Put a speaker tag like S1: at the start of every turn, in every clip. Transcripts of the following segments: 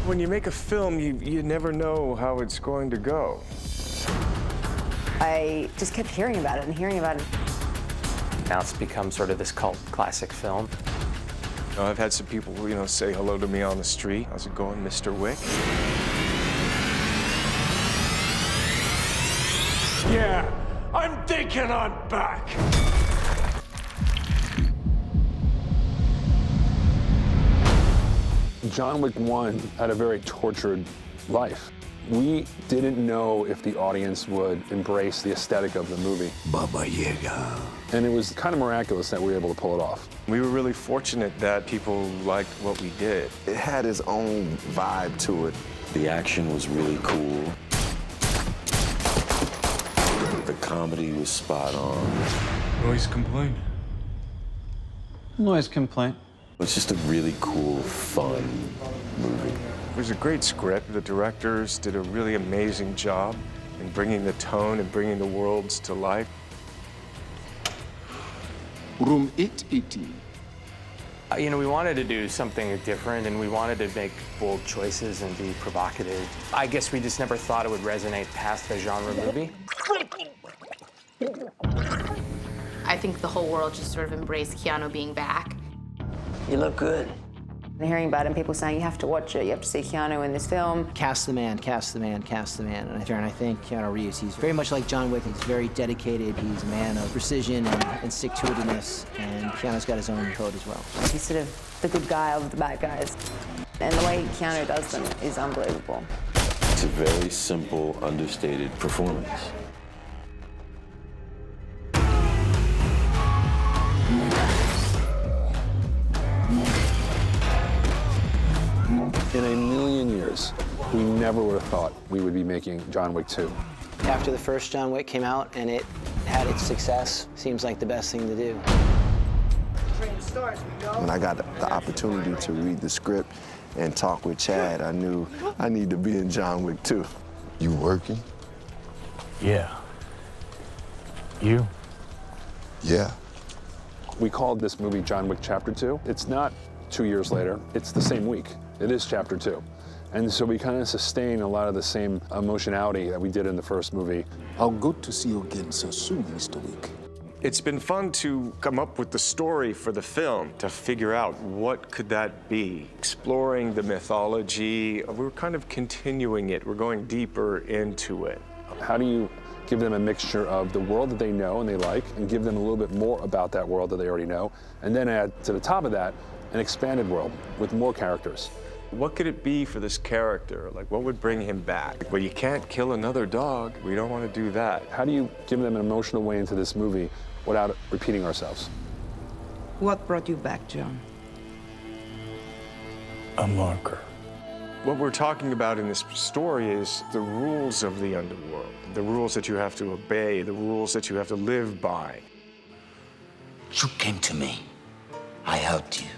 S1: When you make a film, you never know how it's going to go.
S2: I just kept hearing about it and hearing about it.
S3: Now it's become sort of this cult classic film.
S1: I've had some people, say hello to me on the street. How's it going, Mr. Wick?
S4: Yeah, I'm thinking I'm back.
S5: John Wick 1 had a very tortured life. We didn't know if the audience would embrace the aesthetic of the movie.
S4: Baba Yaga.
S5: And it was kind of miraculous that we were able to pull it off.
S1: We were really fortunate that people liked what we did.
S6: It had its own vibe to it.
S7: The action was really cool. The comedy was spot on.
S4: Noise complaint.
S8: Noise complaint.
S7: It's just a really cool, fun movie.
S1: It was a great script. The directors did a really amazing job in bringing the tone and bringing the worlds to life.
S4: Room 880.
S3: We wanted to do something different, and we wanted to make bold choices and be provocative. I guess we just never thought it would resonate past the genre movie.
S9: I think the whole world just sort of embraced Keanu being back.
S2: You look good. And hearing about it and people saying, you have to watch it, you have to see Keanu in this film.
S10: Cast the man, cast the man, cast the man. And I think Keanu Reeves, he's very much like John Wick. He's very dedicated. He's a man of precision and stick-to-itiveness. And Keanu's got his own code as well.
S2: He's sort of the good guy of the bad guys. And the way Keanu does them is unbelievable.
S7: It's a very simple, understated performance.
S5: In a million years, we never would have thought we would be making John Wick 2.
S10: After the first John Wick came out and it had its success, seems like the best thing to do.
S6: When I got the opportunity to read the script and talk with Chad, I knew I need to be in John Wick 2.
S4: You working?
S8: Yeah. You?
S4: Yeah.
S5: We called this movie John Wick Chapter 2. It's not 2 years later, it's the same week. It is Chapter 2. And so we kind of sustain a lot of the same emotionality that we did in the first movie.
S4: How good to see you again so soon, Mr. Wick.
S1: It's been fun to come up with the story for the film, to figure out what could that be. Exploring the mythology, we're kind of continuing it. We're going deeper into it.
S5: How do you give them a mixture of the world that they know and they like, and give them a little bit more about that world that they already know, and then add to the top of that an expanded world with more characters?
S1: What could it be for this character? Like, what would bring him back? Well, you can't kill another dog. We don't want to do that.
S5: How do you give them an emotional way into this movie without repeating ourselves?
S11: What brought you back, John?
S8: A marker.
S1: What we're talking about in this story is the rules of the underworld, the rules that you have to obey, the rules that you have to live by.
S12: You came to me. I helped you.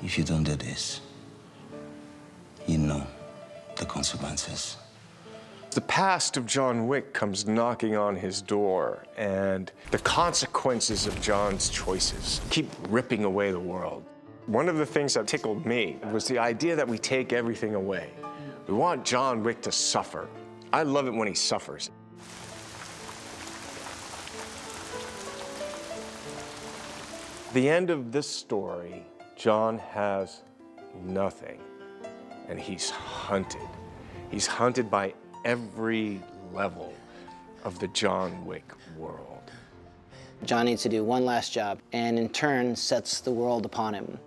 S12: If you don't do this, you know the consequences.
S1: The past of John Wick comes knocking on his door, and the consequences of John's choices keep ripping away the world. One of the things that tickled me was the idea that we take everything away. We want John Wick to suffer. I love it when he suffers. The end of this story, John has nothing, and he's hunted. He's hunted by every level of the John Wick world.
S10: John needs to do one last job, and in turn sets the world upon him.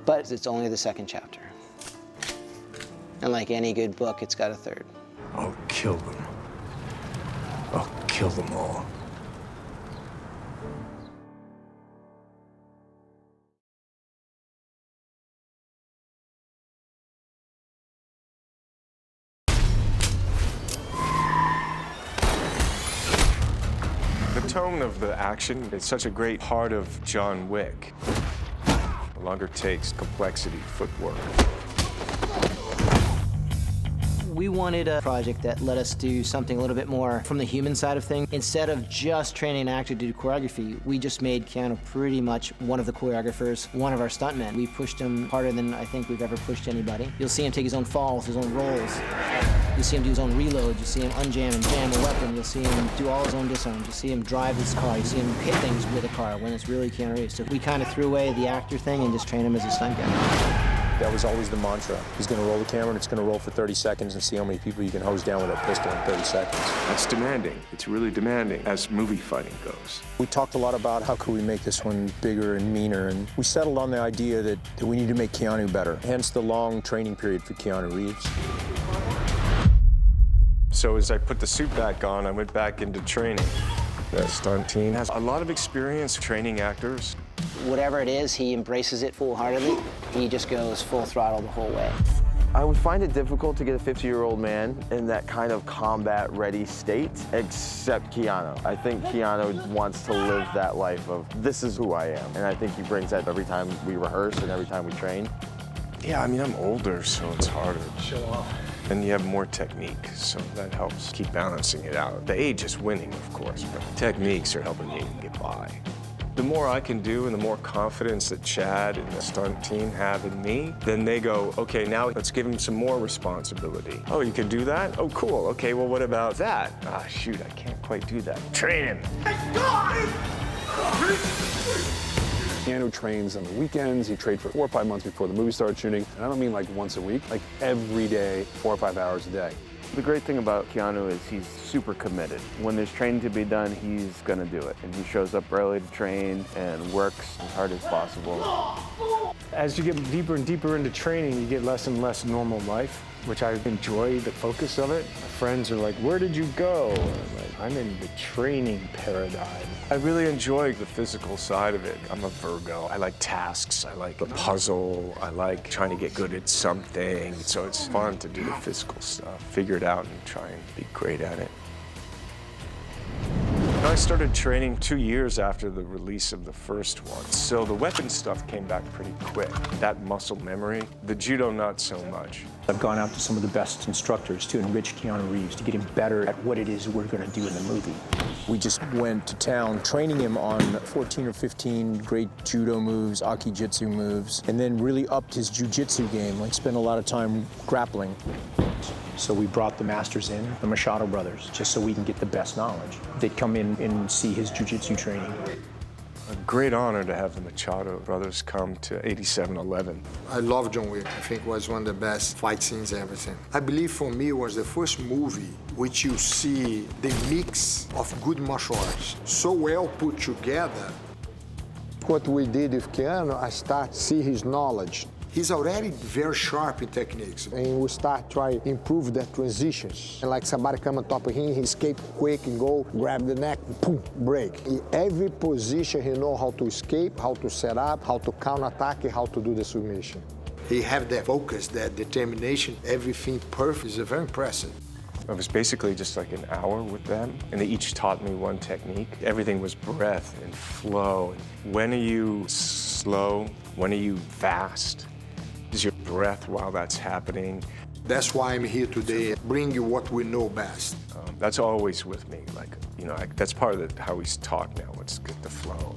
S10: But it's only the second chapter. And like any good book, it's got a third.
S1: I'll kill them. I'll kill them all. The tone of the action is such a great part of John Wick. No longer takes complexity, footwork.
S10: We wanted a project that let us do something a little bit more from the human side of things. Instead of just training an actor to do choreography, we just made Keanu pretty much one of the choreographers, one of our stuntmen. We pushed him harder than I think we've ever pushed anybody. You'll see him take his own falls, his own rolls. You'll see him do his own reloads. You'll see him unjam and jam a weapon. You'll see him do all his own disarms. You'll see him drive his car. You'll see him hit things with a car when it's really Keanu Reeves. So we kind of threw away the actor thing and just trained him as a stunt guy.
S13: That was always the mantra. He's going to roll the camera, and it's going to roll for 30 seconds and see how many people you can hose down with a pistol in 30 seconds.
S1: That's demanding. It's really demanding as movie fighting goes.
S13: We talked a lot about how could we make this one bigger and meaner, and we settled on the idea that we need to make Keanu better, hence the long training period for Keanu Reeves.
S1: So as I put the suit back on, I went back into training. The stunt team has a lot of experience training actors.
S10: Whatever it is, he embraces it full-heartedly. He just goes full throttle the whole way.
S14: I would find it difficult to get a 50-year-old man in that kind of combat-ready state, except Keanu. I think Keanu wants to live that life of, this is who I am. And I think he brings that every time we rehearse and every time we train.
S1: Yeah, I mean, I'm older, so it's harder to show off. And you have more technique, so that helps keep balancing it out. The age is winning, of course, but techniques are helping me get by. The more I can do and the more confidence that Chad and the stunt team have in me, then they go, okay, now let's give him some more responsibility. Oh, you can do that? Oh, cool. Okay, well, what about that? Ah, shoot, I can't quite do that. Train him.
S5: Keanu trains on the weekends. He trained for 4 or 5 months before the movie started shooting. And I don't mean like once a week, like every day, 4 or 5 hours a day.
S14: The great thing about Keanu is he's super committed. When there's training to be done, he's gonna do it. And he shows up early to train and works as hard as possible.
S15: As you get deeper and deeper into training, you get less and less normal life, which I enjoy the focus of it. My friends are like, where did you go? And I'm like, I'm in the training paradigm.
S1: I really enjoy the physical side of it. I'm a Virgo. I like tasks. I like the puzzle. I like trying to get good at something. So it's fun to do the physical stuff, figure it out and try and be great at it. I started training 2 years after the release of the first one, so the weapon stuff came back pretty quick. That muscle memory, the judo not so much.
S13: I've gone out to some of the best instructors to enrich Keanu Reeves, to get him better at what it is we're going to do in the movie. We just went to town training him on 14 or 15 great judo moves, aki-jitsu moves, and then really upped his jiu-jitsu game, like spent a lot of time grappling. So we brought the masters in, the Machado brothers, just so we can get the best knowledge. They'd come in and see his jiu-jitsu training.
S1: A great honor to have the Machado brothers come to 8711.
S16: I love John Wick. I think it was one of the best fight scenes ever seen. I believe for me it was the first movie which you see the mix of good martial arts so well put together.
S17: What we did with Keanu, I start to see his knowledge.
S16: He's already very sharp in techniques.
S17: And we start try to improve the transitions. And like somebody come on top of him, he escape quick and go, grab the neck, boom, break. In every position, he know how to escape, how to set up, how to counterattack, and how to do the submission.
S16: He have that focus, that determination, everything perfect. Is very impressive.
S1: I was basically just like an hour with them, and they each taught me one technique. Everything was breath and flow. When are you slow? When are you fast? Is your breath while that's happening?
S16: That's why I'm here today, bring you what we know best.
S1: That's always with me. Like, you know, that's part of how we talk now. Let's get the flow.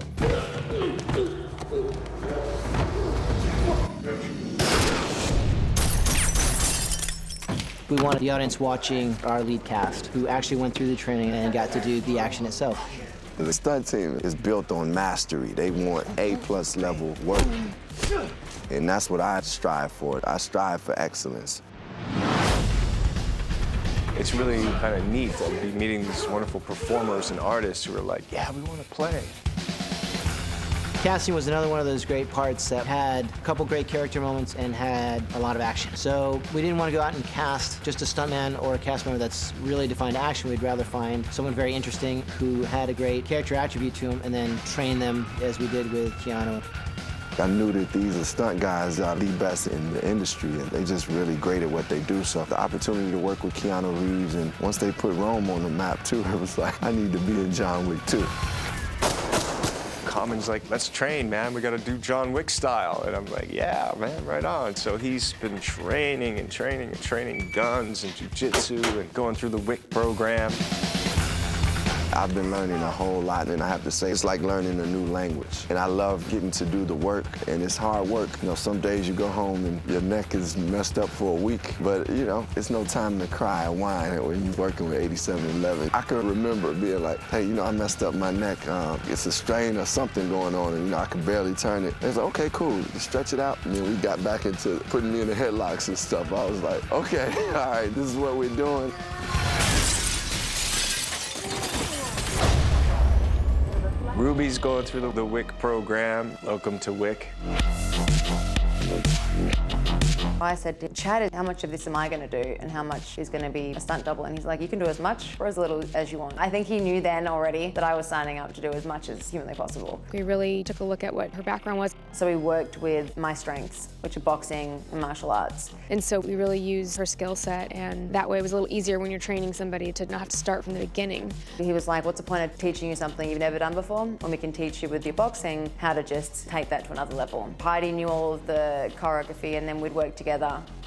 S10: We wanted the audience watching our lead cast, who actually went through the training and got to do the action itself.
S6: The stunt team is built on mastery. They want A+ level work. And that's what I strive for. I strive for excellence.
S1: It's really kind of neat to be meeting these wonderful performers and artists who are like, yeah, we want to play.
S10: Casting was another one of those great parts that had a couple great character moments and had a lot of action. So we didn't want to go out and cast just a stuntman or a cast member that's really defined action. We'd rather find someone very interesting who had a great character attribute to him and then train them as we did with Keanu.
S6: I knew that these are stunt guys that are the best in the industry, and they're just really great at what they do. So the opportunity to work with Keanu Reeves, and once they put Rome on the map too, it was like, I need to be in John Wick too.
S1: mom, and he's like, let's train, man. We got to do John Wick style. And I'm like, yeah, man, right on. So he's been training and training and training guns and jiu-jitsu and going through the WIC program.
S6: I've been learning a whole lot, and I have to say, it's like learning a new language. And I love getting to do the work, and it's hard work. You know, some days you go home and your neck is messed up for a week, but, you know, it's no time to cry or whine when you're working with 8711. I can remember being like, hey, you know, I messed up my neck. It's a strain or something going on, and, you know, I can barely turn it. It's like, okay, cool, just stretch it out. And then we got back into putting me in the headlocks and stuff. I was like, okay, all right, this is what we're doing.
S1: Ruby's going through the WIC program. Welcome to WIC.
S2: I said to Chad, how much of this am I going to do and how much is going to be a stunt double? And he's like, you can do as much or as little as you want. I think he knew then already that I was signing up to do as much as humanly possible.
S18: We really took a look at what her background was.
S2: So we worked with my strengths, which are boxing and martial arts.
S18: And so we really used her skill set, and that way it was a little easier when you're training somebody to not have to start from the beginning.
S2: He was like, what's the point of teaching you something you've never done before when we can teach you with your boxing how to just take that to another level. Heidi knew all of the choreography, and then we'd work together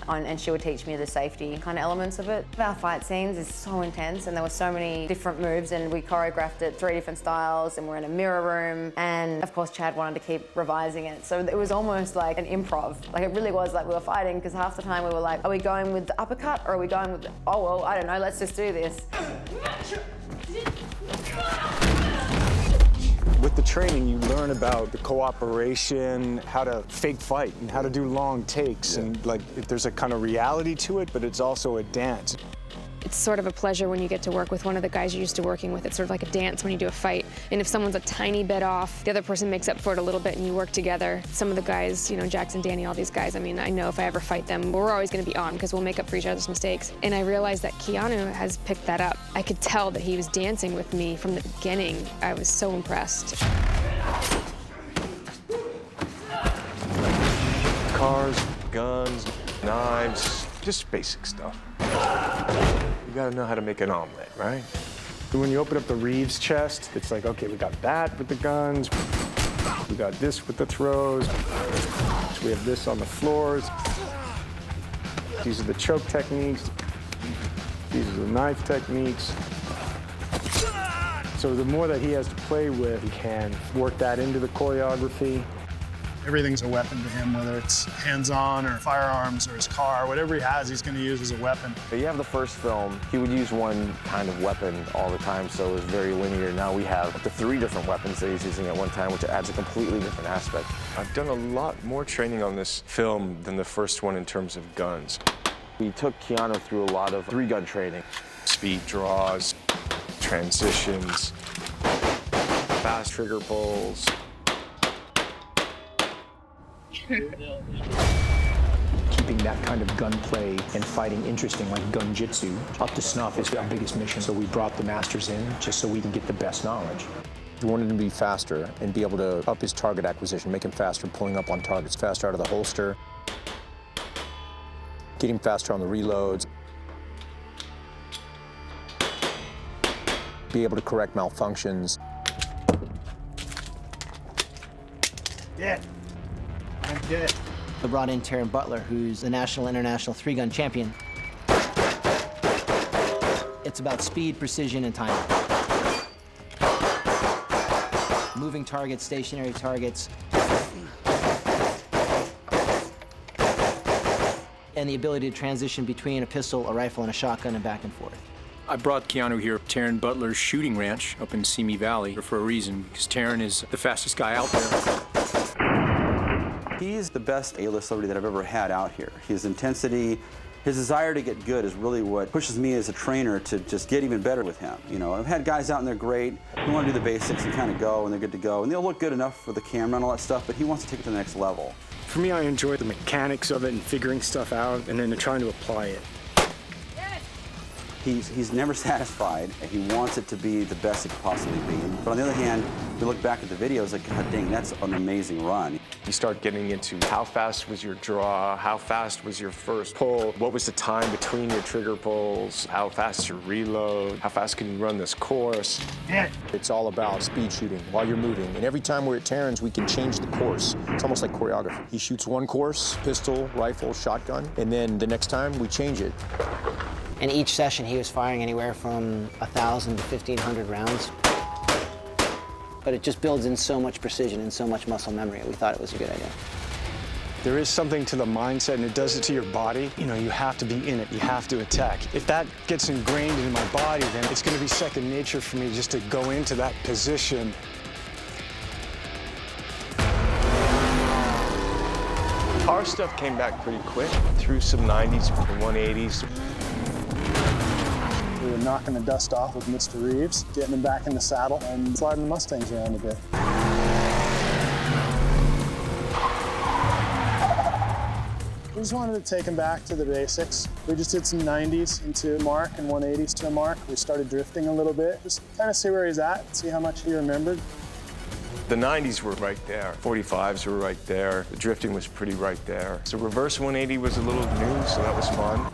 S2: and she would teach me the safety kind of elements of it. Our fight scenes is so intense, and there were so many different moves, and we choreographed it 3 different styles, and we're in a mirror room, and of course Chad wanted to keep revising it. So it was almost like an improv. Like it really was like we were fighting, because half the time we were like, are we going with the uppercut or are we going with the, oh well, I don't know, let's just do this.
S13: With the training, you learn about the cooperation, how to fake fight, and how to do long takes, and like there's a kind of reality to it, but it's also a dance.
S18: It's sort of a pleasure when you get to work with one of the guys you're used to working with. It's sort of like a dance when you do a fight. And if someone's a tiny bit off, the other person makes up for it a little bit and you work together. Some of the guys, you know, Jackson, Danny, all these guys, I mean, I know if I ever fight them, we're always gonna be on because we'll make up for each other's mistakes. And I realized that Keanu has picked that up. I could tell that he was dancing with me from the beginning. I was so impressed.
S1: Cars, guns, knives, just basic stuff. You gotta know how to make an omelet, right?
S15: When you open up the Reeves chest, it's like, okay, we got that with the guns, we got this with the throws, we have this on the floors. These are the choke techniques. These are the knife techniques. So the more that he has to play with, he can work that into the choreography.
S19: Everything's a weapon to him, whether it's hands-on or firearms or his car, whatever he has, he's going to use as a weapon.
S14: You have the first film, he would use one kind of weapon all the time, so it was very linear. Now we have up to 3 different weapons that he's using at one time, which adds a completely different aspect.
S1: I've done a lot more training on this film than the first one in terms of guns.
S14: We took Keanu through a lot of 3-gun training.
S1: Speed draws, transitions, fast trigger pulls.
S13: Keeping that kind of gunplay and fighting interesting, like gun-jitsu, up to snuff is our biggest mission. So we brought the masters in just so we can get the best knowledge. We wanted him to be faster and be able to up his target acquisition, make him faster pulling up on targets, faster out of the holster, get him faster on the reloads, be able to correct malfunctions.
S10: Yeah. I'm good. I brought in Taryn Butler, who's the national international 3-gun champion. It's about speed, precision, and timing. Moving targets, stationary targets. And the ability to transition between a pistol, a rifle, and a shotgun and back and forth.
S13: I brought Keanu here, Taryn Butler's shooting ranch up in Simi Valley, for a reason, because Taryn is the fastest guy out there.
S20: He's the best A-list celebrity that I've ever had out here. His intensity, his desire to get good is really what pushes me as a trainer to just get even better with him. You know, I've had guys out and they're great, who want to do the basics and kind of go, and they're good to go, and they'll look good enough for the camera and all that stuff, but he wants to take it to the next level.
S15: For me, I enjoy the mechanics of it and figuring stuff out, and then trying to apply it.
S20: He's never satisfied. He wants it to be the best it could possibly be. But on the other hand, we look back at the videos like, God dang, that's an amazing run.
S1: You start getting into how fast was your draw, how fast was your first pull, what was the time between your trigger pulls, how fast your reload, how fast can you run this course.
S13: It's all about speed shooting while you're moving. And every time we're at Terran's, we can change the course. It's almost like choreography. He shoots one course, pistol, rifle, shotgun, and then the next time we change it.
S10: In each session, he was firing anywhere from 1,000 to 1,500 rounds. But it just builds in so much precision and so much muscle memory. We thought it was a good idea.
S15: There is something to the mindset, and it does it to your body. You know, you have to be in it. You have to attack. If that gets ingrained in my body, then it's going to be second nature for me just to go into that position.
S1: Our stuff came back pretty quick, through some 90s, 180s.
S19: We were knocking the dust off with Mr. Reeves, getting him back in the saddle, and sliding the Mustangs around a bit. We just wanted to take him back to the basics. We just did some 90s into a mark and 180s to a mark. We started drifting a little bit, just kind of see where he's at, see how much he remembered.
S1: The 90s were right there. 45s were right there. The drifting was pretty right there. So reverse 180 was a little new, so that was fun.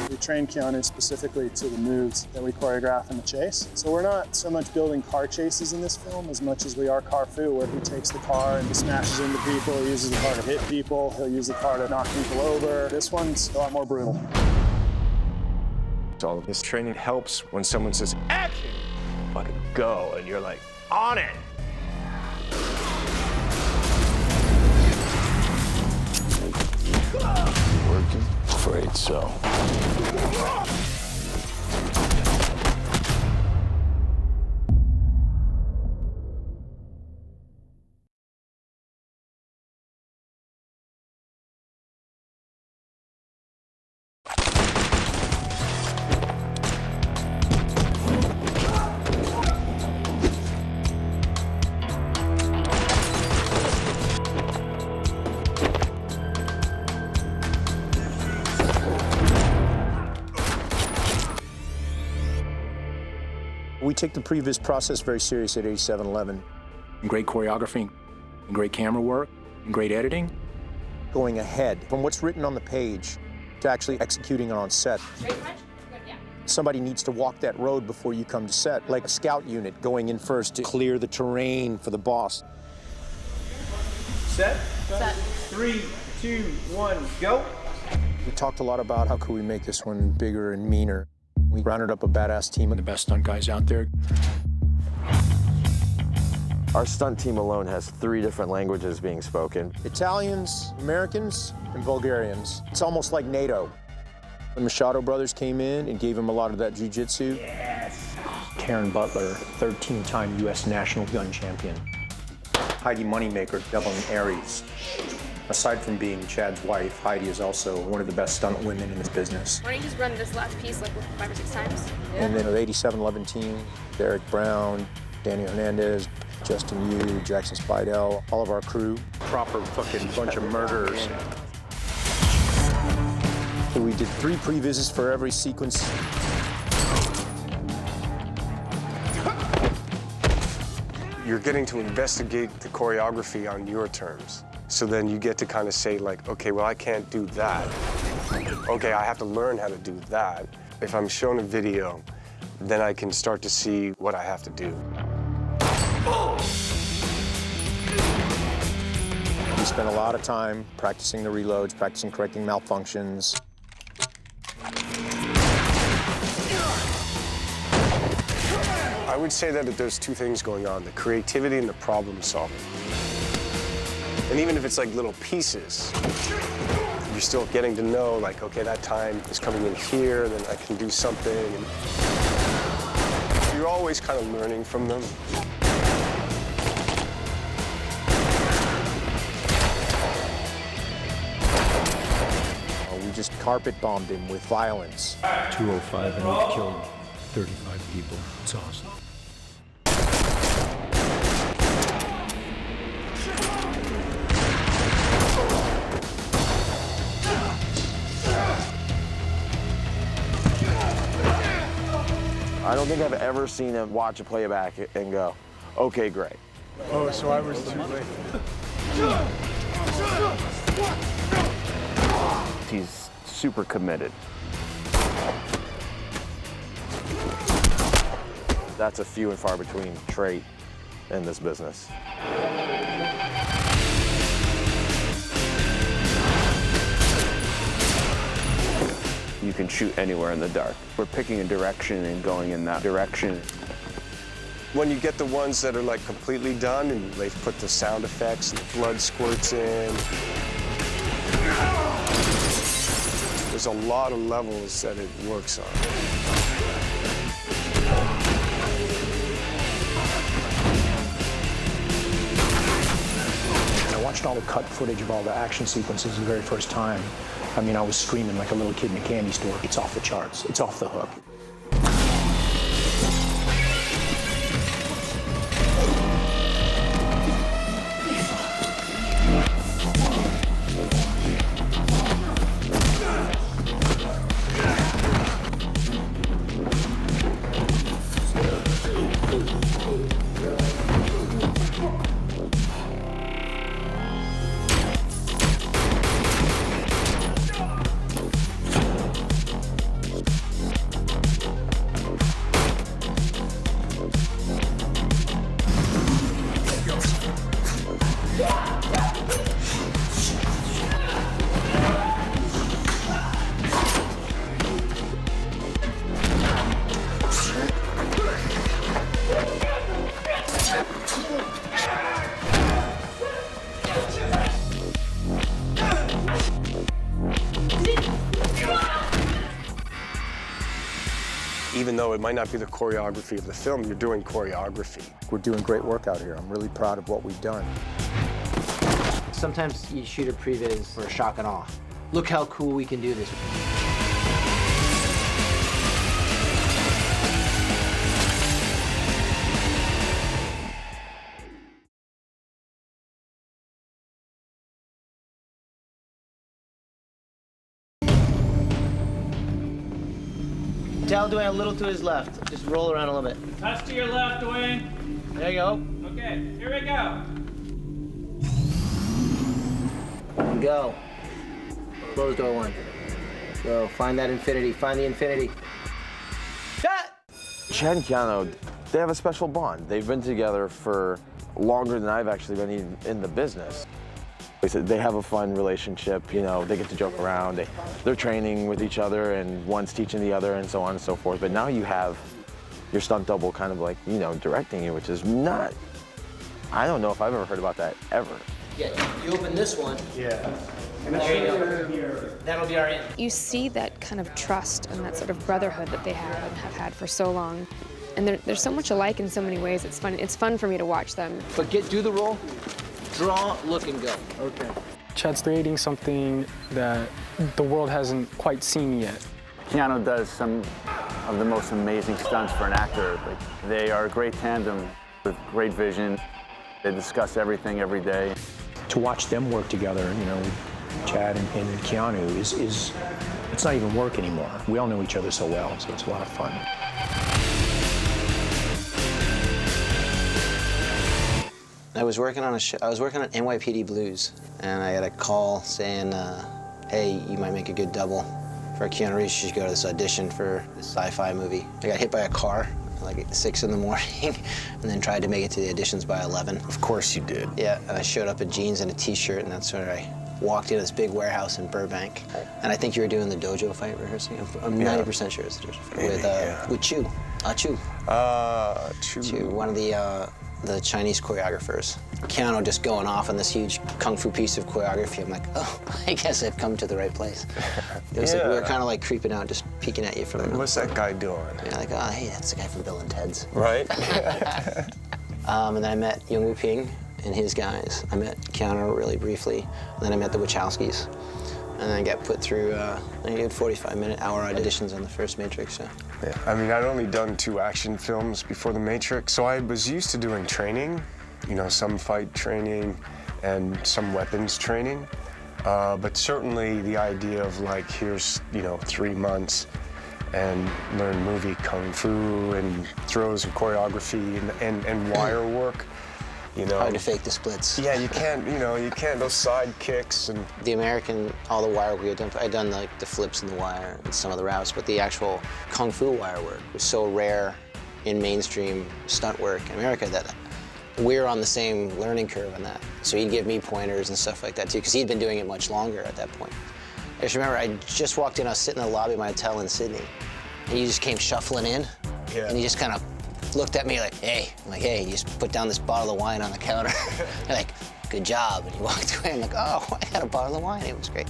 S19: We trained Keanu specifically to the moves that we choreograph in the chase. So we're not so much building car chases in this film as much as we are car fu, where he takes the car and smashes into people, he uses the car to hit people, he'll use the car to knock people over. This one's a lot more brutal.
S1: All of this training helps when someone says, action! Fucking go, and you're like, on it!
S7: Working? Afraid so.
S13: We take the previs process very serious at 8711. Great choreography, great camera work, great editing. Going ahead from what's written on the page to actually executing it on set. Somebody needs to walk that road before you come to set, like a scout unit going in first to clear the terrain for the boss.
S21: Set. 3, 2, 1, go.
S13: We talked a lot about how could we make this one bigger and meaner. We rounded up a badass team of the best stunt guys out there.
S14: Our stunt team alone has 3 different languages being spoken.
S13: Italians, Americans, and Bulgarians. It's almost like NATO. The Machado brothers came in and gave him a lot of that jiu-jitsu. Yes! Karen Butler, 13-time U.S. national gun champion. Heidi Moneymaker, doubling Aries. Aside from being Chad's wife, Heidi is also one of the best stunt women in this business.
S18: Why don't you just run this last piece like 5 or 6 times?
S13: And then the 8711 team, Derek Brown, Danny Hernandez, Justin Yu, Jackson Spidell, all of our crew. Proper fucking bunch of murderers. So we did 3 pre-visits for every sequence.
S1: You're getting to investigate the choreography on your terms. So then you get to kind of say like, okay, well, I can't do that. Okay, I have to learn how to do that. If I'm shown a video, then I can start to see what I have to do.
S13: We spent a lot of time practicing the reloads, practicing correcting malfunctions.
S1: I would say that there's 2 things going on, the creativity and the problem solving. And even if it's like little pieces, you're still getting to know, like, okay, that time is coming in here, then I can do something. And you're always kind of learning from them.
S13: We just carpet bombed him with violence.
S8: 205 and we've killed 35 people. It's awesome.
S14: I don't think I've ever seen him watch a playback and go, okay, great.
S15: Oh, so I was too late.
S14: He's super committed. That's a few and far between trait in this business.
S3: You can shoot anywhere in the dark. We're picking a direction and going in that direction.
S1: When you get the ones that are like completely done and they've put the sound effects and the blood squirts in, there's a lot of levels that it works on.
S13: I watched all the cut footage of all the action sequences the very first time. I mean, I was screaming like a little kid in a candy store. It's off the charts. It's off the hook.
S1: Even though it might not be the choreography of the film, you're doing choreography.
S13: We're doing great work out here. I'm really proud of what we've done.
S10: Sometimes you shoot a previs for a shock and awe. Look how cool we can do this. Tell Dwayne a little to his left. Just roll around a little bit.
S21: Touch to your left, Dwayne.
S10: There you go.
S21: Okay, here we go.
S10: Go. Close door one. Go. Find that infinity. Find the infinity. Cut!
S14: Chad and Keanu, they have a special bond. They've been together for longer than I've actually been in the business. They have a fun relationship, you know, they get to joke around, they're training with each other and one's teaching the other and so on and so forth. But now you have your stunt double kind of like, you know, directing you, which is not, I don't know if I've ever heard about that ever.
S10: Yeah, you open this one.
S21: Yeah.
S10: And there you go. That'll be our end.
S18: You see that kind of trust and that sort of brotherhood that they have and have had for so long. And they're so much alike in so many ways. It's fun. It's fun for me to watch them.
S10: But do the roll. Draw, look, and go.
S19: Okay. Chad's creating something that the world hasn't quite seen yet.
S3: Keanu does some of the most amazing stunts for an actor. Like, they are a great tandem with great vision. They discuss everything every day.
S13: To watch them work together, you know, Chad and Keanu is it's not even work anymore. We all know each other so well, so it's a lot of fun.
S10: I was working on I was working on NYPD Blues, and I got a call saying, hey, you might make a good double for Keanu Reeves. You should go to this audition for this sci-fi movie. I got hit by a car like at 6 in the morning, and then tried to make it to the auditions by 11.
S1: Of course you did.
S10: Yeah, and I showed up in jeans and a t-shirt, and that's where I walked into this big warehouse in Burbank. And I think you were doing the dojo fight rehearsing. I'm 90% sure it's the dojo fight with Chu. Chu, one of the Chinese choreographers. Keanu just going off on this huge kung fu piece of choreography. I'm like, oh, I guess I've come to the right place. It was like we were kind of like creeping out, just peeking at you from.
S1: What's that guy doing?
S10: Yeah, like, oh, hey, that's the guy from Bill and Ted's.
S1: Right.
S10: And then I met Yung Woo Ping and his guys. I met Keanu really briefly. And then I met the Wachowskis. And then I got put through, I did 45-minute hour auditions on the first Matrix. So.
S1: Yeah, I mean, I'd only done 2 action films before The Matrix, so I was used to doing training, you know, some fight training and some weapons training. But certainly the idea of like, here's, you know, 3 months and learn movie kung fu and throws and choreography and wire work. You know,
S10: hard to fake the splits.
S1: Yeah, you can't, you can't, those side kicks and...
S10: The American, all the wire we had done, I'd done like the flips in the wire and some of the routes, but the actual kung fu wire work was so rare in mainstream stunt work in America that we're on the same learning curve on that. So he'd give me pointers and stuff like that too, because he'd been doing it much longer at that point. I just remember I just walked in, I was sitting in the lobby of my hotel in Sydney, and he just came shuffling in, and he just kind of looked at me like, hey. I'm like, hey, you just put down this bottle of wine on the counter. They're like, good job. And he walked away. I'm like, oh, I had a bottle of wine. It was great.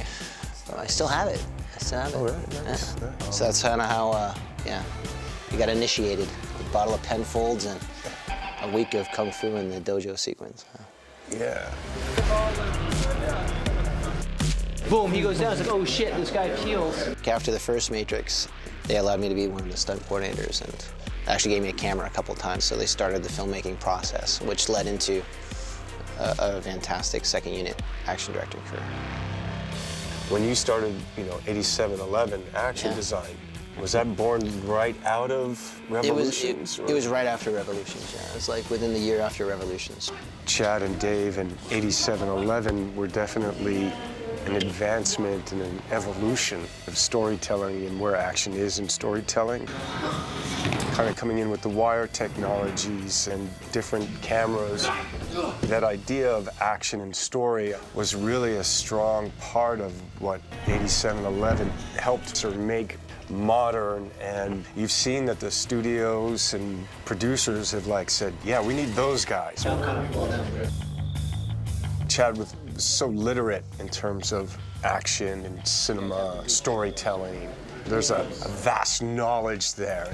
S10: But I still have it. I still have it.
S1: Oh, really? Nice.
S10: Yeah. So that's kind of how, we got initiated. A bottle of Penfolds and a week of kung fu in the dojo sequence.
S1: Yeah.
S10: Boom, he goes down. It's like, oh shit, this guy peels. After the first Matrix, they allowed me to be one of the stunt coordinators and actually gave me a camera a couple times, so they started the filmmaking process, which led into a fantastic second unit action directing career.
S1: When you started, 8711 action design, was that born right out of Revolutions?
S10: It was right after Revolutions, yeah. It was like within the year after Revolutions.
S1: Chad and Dave and 8711 were definitely an advancement and an evolution of storytelling and where action is in storytelling. Kind of coming in with the wire technologies and different cameras. That idea of action and story was really a strong part of what 8711 helped sort of make modern, and you've seen that the studios and producers have said, yeah, we need those guys. Chad was so literate in terms of action and cinema, storytelling. There's a vast knowledge there.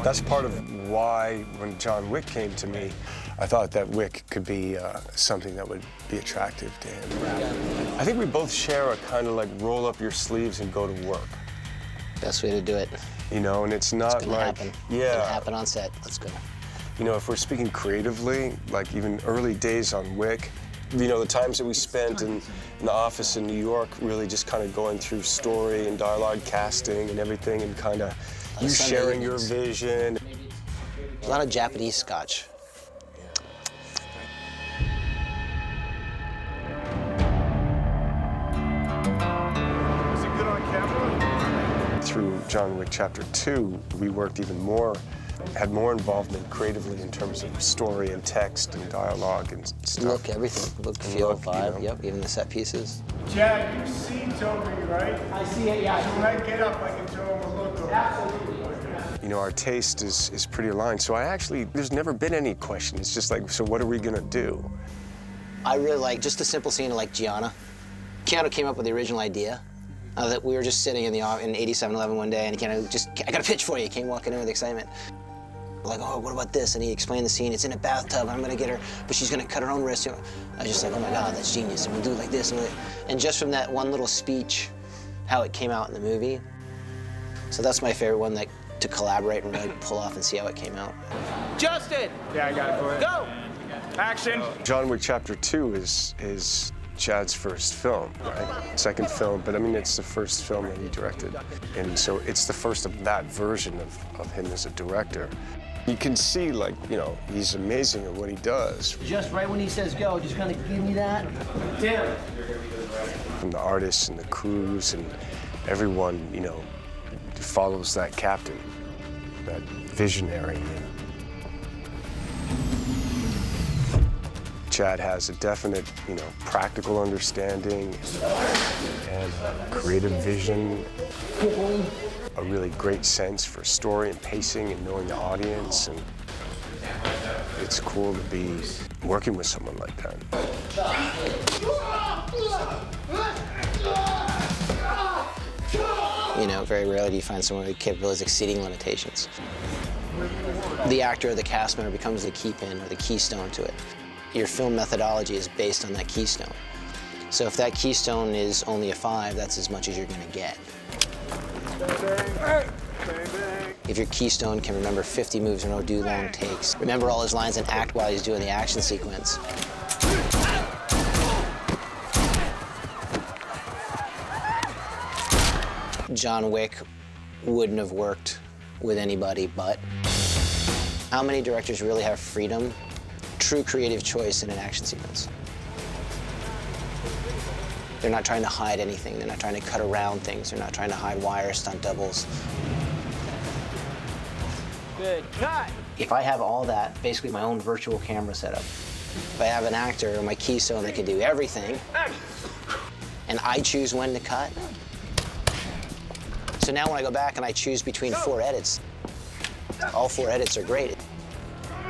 S1: That's part of why when John Wick came to me, I thought that Wick could be something that would be attractive to him. I think we both share a kind of roll up your sleeves and go to work.
S10: Best way to do it.
S1: And it's not
S10: happen.
S1: Yeah.
S10: It's gonna happen on set. Let's go.
S1: If we're speaking creatively, even early days on Wick, the times that we spent in the office in New York, really just kind of going through story and dialogue casting and everything, and kind of you sharing your vision.
S10: A lot of Japanese scotch.
S15: Is it good on camera?
S1: Through John Wick Chapter 2, we worked even more, had more involvement creatively in terms of story and text and dialogue and stuff.
S10: Look, everything. Look, feel, vibe, yep, even the set pieces.
S15: Chad, you see Toby, right?
S10: I see it, yeah.
S15: So when I get up, I can throw him a look over.
S10: Absolutely.
S1: Our taste is pretty aligned, so there's never been any question. It's just so what are we gonna do?
S10: I really like just a simple scene of Gianna. Keanu came up with the original idea. That we were just sitting in 8711 one day, and he I got a pitch for you. He came walking in with excitement. We're like, oh, what about this? And he explained the scene. It's in a bathtub. I'm gonna get her, but she's gonna cut her own wrist. I was just like, oh my God, that's genius. And we'll do it like this. And just from that one little speech, how it came out in the movie. So that's my favorite one, to collaborate and really pull off and see how it came out.
S21: Justin!
S15: Yeah, I got it for you.
S21: Go!
S15: Action!
S1: John Wick Chapter 2 is Chad's first film, right? Second film, but it's the first film that he directed. And so it's the first of that version of him as a director. You can see, he's amazing at what he does.
S10: Just right when he says go, just kind of give me that.
S21: Tim!
S1: From the artists and the crews and everyone, follows that captain, that visionary. Chad has a definite, practical understanding and creative vision, a really great sense for story and pacing and knowing the audience, and it's cool to be working with someone like that.
S10: Very rarely do you find someone with capabilities exceeding limitations. The actor or the cast member becomes the key pin or the keystone to it. Your film methodology is based on that keystone. So if that keystone is only a 5, that's as much as you're gonna get. If your keystone can remember 50 moves in a row, do long takes, remember all his lines and act while he's doing the action sequence. John Wick wouldn't have worked with anybody but. How many directors really have freedom, true creative choice in an action sequence? They're not trying to hide anything. They're not trying to cut around things. They're not trying to hide wire stunt doubles.
S21: Good cut.
S10: If I have all that, basically my own virtual camera setup, if I have an actor or my keystone that can do everything, and I choose when to cut, so now when I go back and I choose between 4 edits, all 4 edits are great.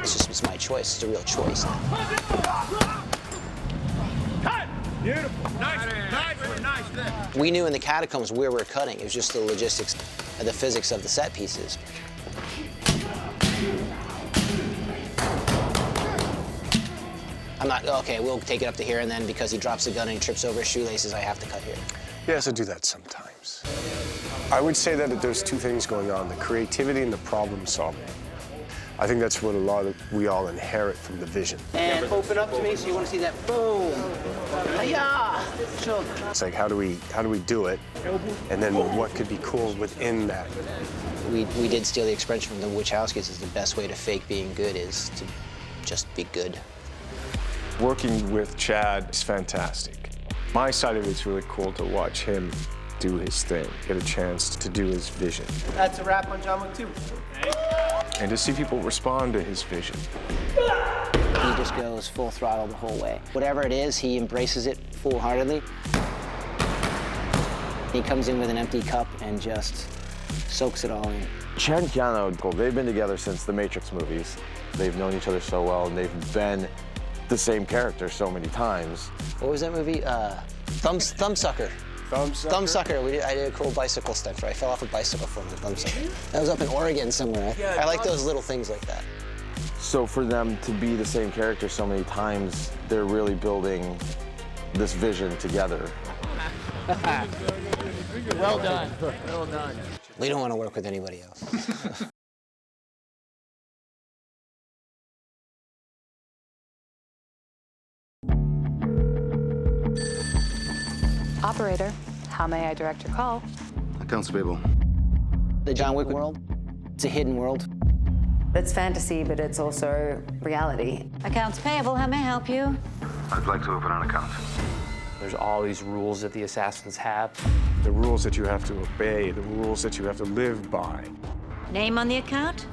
S10: It's my choice. It's a real choice.
S21: Cut. Beautiful. Nice.
S10: We knew in the catacombs where we're cutting. It was just the logistics, the physics of the set pieces. I'm not, okay, we'll take it up to here, and then because he drops the gun and he trips over his shoelaces, I have to cut here.
S1: He has to do that sometimes. I would say that there's 2 things going on, the creativity and the problem solving. I think that's what we all inherit from the vision.
S10: And open up to me, so you want to see that boom. Hi-ya!
S1: It's like, how do we do it? And then what could be cool within that?
S10: We did steal the expression from the Wachowskis, is the best way to fake being good is to just be good.
S1: Working with Chad is fantastic. My side of it's really cool to watch him do his thing, get a chance to do his vision.
S21: That's a wrap on John Wick 2.
S1: And to see people respond to his vision.
S10: He just goes full throttle the whole way. Whatever it is, he embraces it full-heartedly. He comes in with an empty cup and just soaks it all in.
S14: Chad and Keanu, they've been together since the Matrix movies. They've known each other so well, and they've been the same character so many times.
S10: What was that movie? Thumbsucker. Thumbsucker. I did a cool bicycle stunt for. I fell off a bicycle from the Thumbsucker. That was up in Oregon somewhere. I like those little things like that.
S14: So for them to be the same character so many times, they're really building this vision together.
S21: Well done. Well done.
S10: We don't want to work with anybody else.
S9: Operator, how may I direct your call?
S3: Accounts payable.
S10: The John Wick world, it's a hidden world.
S2: It's fantasy, but it's also reality.
S9: Accounts payable, how may I help you?
S3: I'd like to open an account.
S22: There's all these rules that the assassins have.
S1: The rules that you have to obey, the rules that you have to live by.
S9: Name on the account?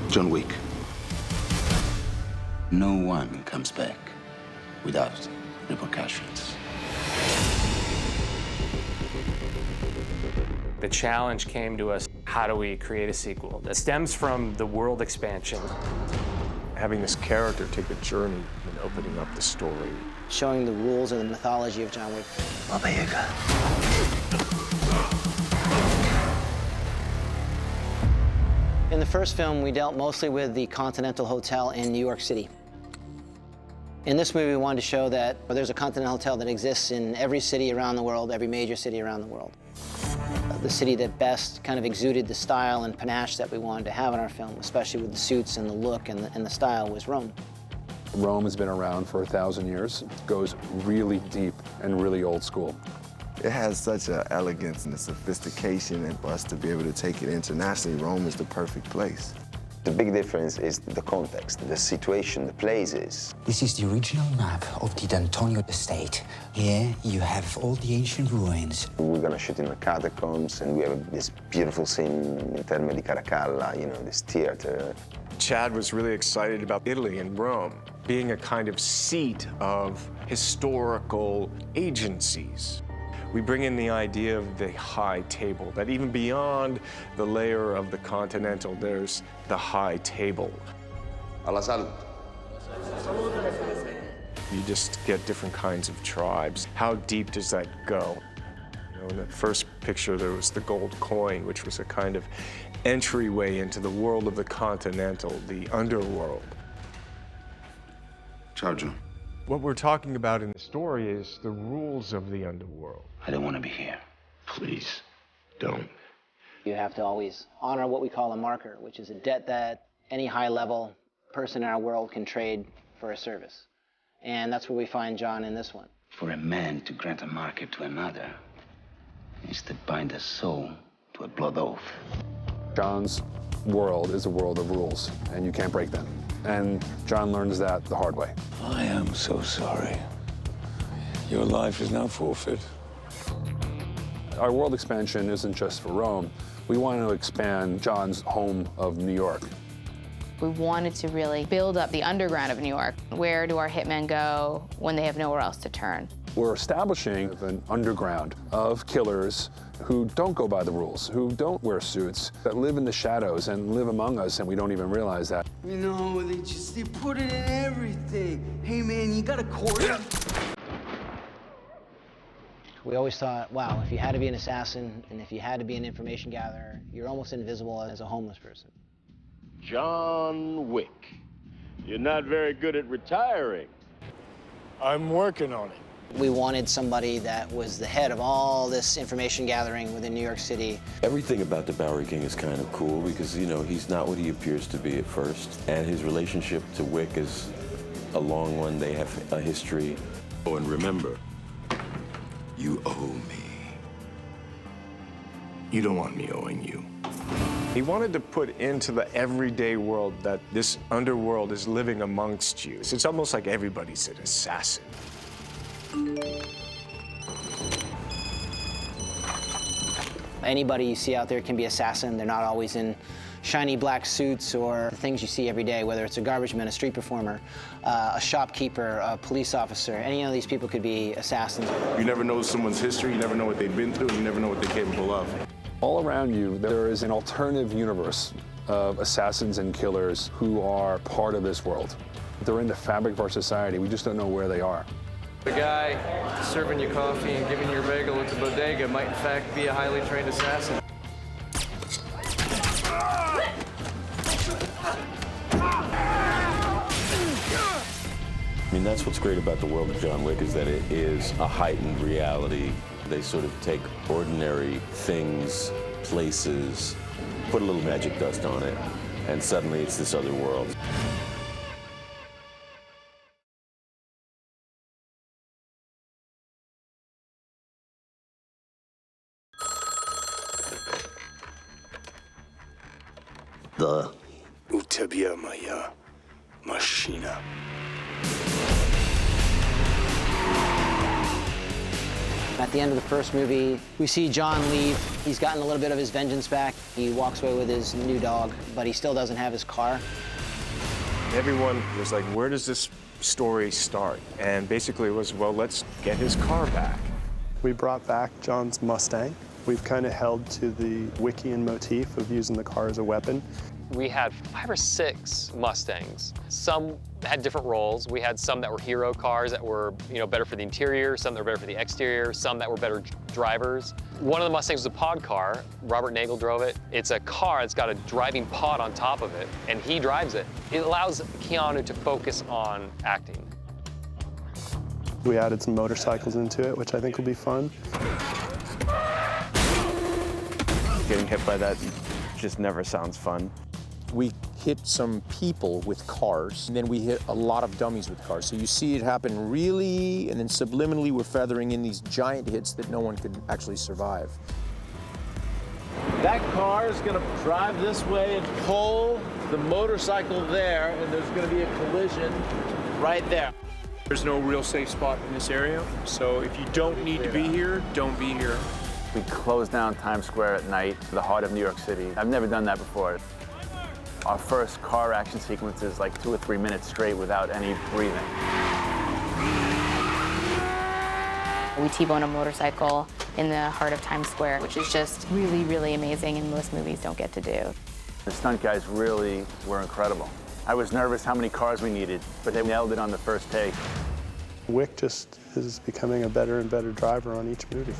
S3: John Wick.
S12: No one comes back without repercussions.
S22: The challenge came to us, how do we create a sequel that stems from the world expansion?
S1: Having this character take a journey and opening up the story.
S10: Showing the rules and the mythology of John Wick.
S12: Baba Yaga.
S10: In the first film, we dealt mostly with the Continental Hotel in New York City. In this movie, we wanted to show that there's a Continental Hotel that exists in every city around the world, every major city around the world. The city that best kind of exuded the style and panache that we wanted to have in our film, especially with the suits and the look and the style, was Rome.
S5: Rome has been around for 1,000 years. It goes really deep and really old school.
S6: It has such an elegance and a sophistication, and for us to be able to take it internationally, Rome is the perfect place.
S12: The big difference is the context, the situation, the places.
S23: This is the original map of the D'Antonio estate. Here you have all the ancient ruins.
S12: We're gonna shoot in the catacombs, and we have this beautiful scene in Terme di Caracalla, you know, this theater.
S1: Chad was really excited about Italy and Rome being a kind of seat of historical agencies. We bring in the idea of the high table, that even beyond the layer of the continental, there's the high table.
S3: Alla salute.
S1: You just get different kinds of tribes. How deep does that go? You know, in that first picture, there was the gold coin, which was a kind of entryway into the world of the continental, the underworld.
S3: Ciao, John.
S1: What we're talking about in the story is the rules of the underworld.
S12: I don't want to be here. Please, don't.
S10: You have to always honor what we call a marker, which is a debt that any high-level person in our world can trade for a service. And that's where we find John in this one.
S12: For a man to grant a marker to another, is to bind a soul to a blood oath.
S5: John's world is a world of rules, and you can't break them. And John learns that the hard way.
S7: I am so sorry. Your life is now forfeit.
S5: Our world expansion isn't just for Rome. We want to expand John's home of New York.
S4: We wanted to really build up the underground of New York. Where do our hitmen go when they have nowhere else to turn?
S5: We're establishing an underground of killers who don't go by the rules, who don't wear suits, that live in the shadows and live among us, and we don't even realize that.
S11: You know, they put it in everything. Hey, man, you got a quarter?
S10: We always thought, wow, if you had to be an assassin and if you had to be an information gatherer, you're almost invisible as a homeless person.
S17: John Wick. You're not very good at retiring.
S15: I'm working on it.
S10: We wanted somebody that was the head of all this information gathering within New York City.
S7: Everything about the Bowery King is kind of cool because, you know, he's not what he appears to be at first. And his relationship to Wick is a long one. They have a history. Oh, and remember, you owe me. You don't want me owing you.
S1: He wanted to put into the everyday world that this underworld is living amongst you. It's almost like everybody's an assassin.
S10: Anybody you see out there can be assassin. They're not always in shiny black suits or the things you see every day, whether it's a garbage man, a street performer, a shopkeeper, a police officer. Any of these people could be assassins.
S7: You never know someone's history, you never know what they've been through, you never know what they're capable of.
S5: All around you, there is an alternative universe of assassins and killers who are part of this world. They're in the fabric of our society. We just don't know where they are.
S21: The guy serving you coffee and giving you your bagel at the bodega might in fact be a highly trained assassin.
S7: I mean, that's what's great about the world of John Wick, is that it is a heightened reality. They sort of take ordinary things, places, put a little magic dust on it, and suddenly it's this other world.
S12: The
S7: Utebia Maya Machina.
S10: At the end of the first movie, we see John leave. He's gotten a little bit of his vengeance back. He walks away with his new dog, but he still doesn't have his car.
S1: Everyone was like, where does this story start? And basically it was, well, let's get his car back.
S19: We brought back John's Mustang. We've kind of held to the Wickian motif of using the car as a weapon.
S22: We had 5 or 6 Mustangs. Some had different roles. We had some that were hero cars that were, better for the interior, some that were better for the exterior, some that were better drivers. One of the Mustangs was a pod car. Robert Nagel drove it. It's a car that's got a driving pod on top of it, and he drives it. It allows Keanu to focus on acting.
S19: We added some motorcycles into it, which I think will be fun.
S14: Getting hit by that just never sounds fun.
S13: We hit some people with cars, and then we hit a lot of dummies with cars. So you see it happen really, and then subliminally we're feathering in these giant hits that no one could actually survive.
S21: That car is going to drive this way and pull the motorcycle there, and there's going to be a collision right there.
S24: There's no real safe spot in this area, so if you don't need to be here, don't be here.
S3: We closed down Times Square at night, the heart of New York City. I've never done that before. Our first car action sequence is like 2 or 3 minutes straight without any breathing.
S4: We T-bone a motorcycle in the heart of Times Square, which is just really, really amazing, and most movies don't get to do.
S3: The stunt guys really were incredible. I was nervous how many cars we needed, but they nailed it on the first take.
S19: Wick just is becoming a better and better driver on each movie.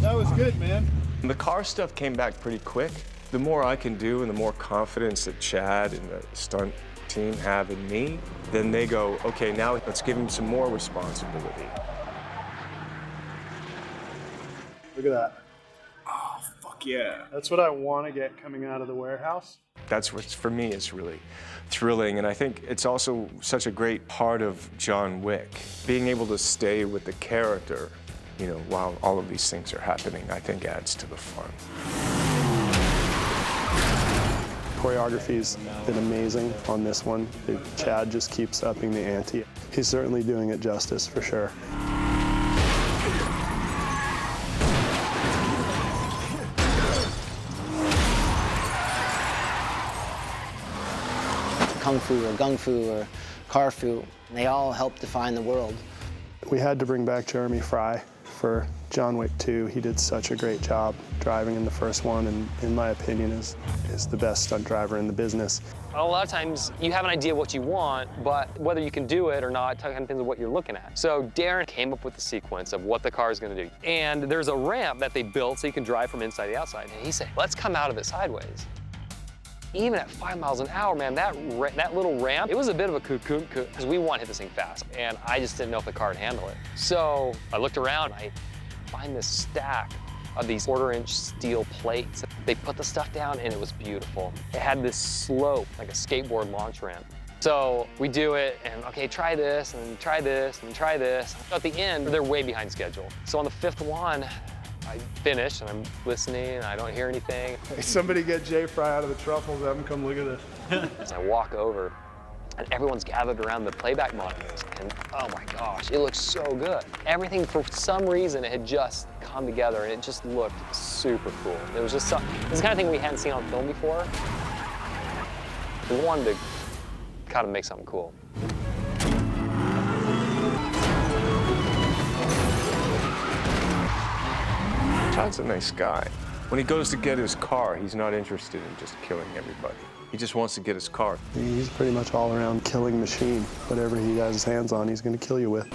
S15: That was good, man.
S1: The car stuff came back pretty quick. The more I can do and the more confidence that Chad and the stunt team have in me, then they go, okay, now let's give him some more responsibility.
S19: Look at that.
S15: Oh, fuck yeah. That's what I want to get coming out of the warehouse.
S1: That's what, for me, is really thrilling. And I think it's also such a great part of John Wick. Being able to stay with the character, you know, while all of these things are happening, I think adds to the fun.
S8: Choreography's been amazing on this one. Chad just keeps upping the ante. He's certainly doing it justice, for sure.
S10: Kung Fu or Gung Fu or Car Fu, they all help define the world.
S8: We had to bring back Jeremy Fry for John Wick 2. He did such a great job driving in the first one, and in my opinion is the best stunt driver in the business.
S22: A lot of times you have an idea of what you want, but whether you can do it or not kind of depends on what you're looking at. So Darren came up with the sequence of what the car is going to do. And there's a ramp that they built so you can drive from inside to outside. And he said, let's come out of it sideways. Even at 5 miles an hour, man, that little ramp, it was a bit of a cocoon because we want to hit this thing fast. And I just didn't know if the car would handle it. So I looked around, I find this stack of these 1/4-inch steel plates. They put the stuff down and it was beautiful. It had this slope, like a skateboard launch ramp. So we do it and, okay, try this and try this and try this. At the end, they're way behind schedule. So on the 5th one, I finish and I'm listening and I don't hear anything.
S8: Hey, somebody get Jay Fry out of the truffles, have him come look at this.
S22: I walk over and everyone's gathered around the playback monitors and oh my gosh, it looks so good. Everything, for some reason, it had just come together and it just looked super cool. It was just this kind of thing we hadn't seen on film before. We wanted to kind of make something cool.
S1: Todd's a nice guy. When he goes to get his car, he's not interested in just killing everybody. He just wants to get his car.
S8: He's pretty much all around killing machine. Whatever he has his hands on, he's going to kill you with.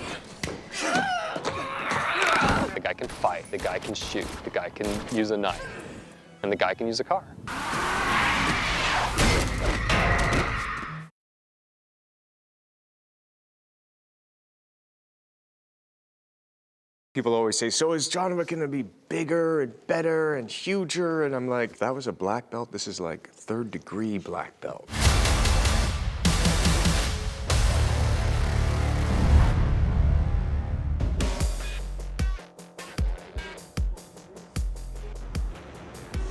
S22: The guy can fight, the guy can shoot, the guy can use a knife, and the guy can use a car.
S1: People always say, so is John Wick gonna be bigger and better and huger? And I'm like, that was a black belt. This is like 3rd degree black belt.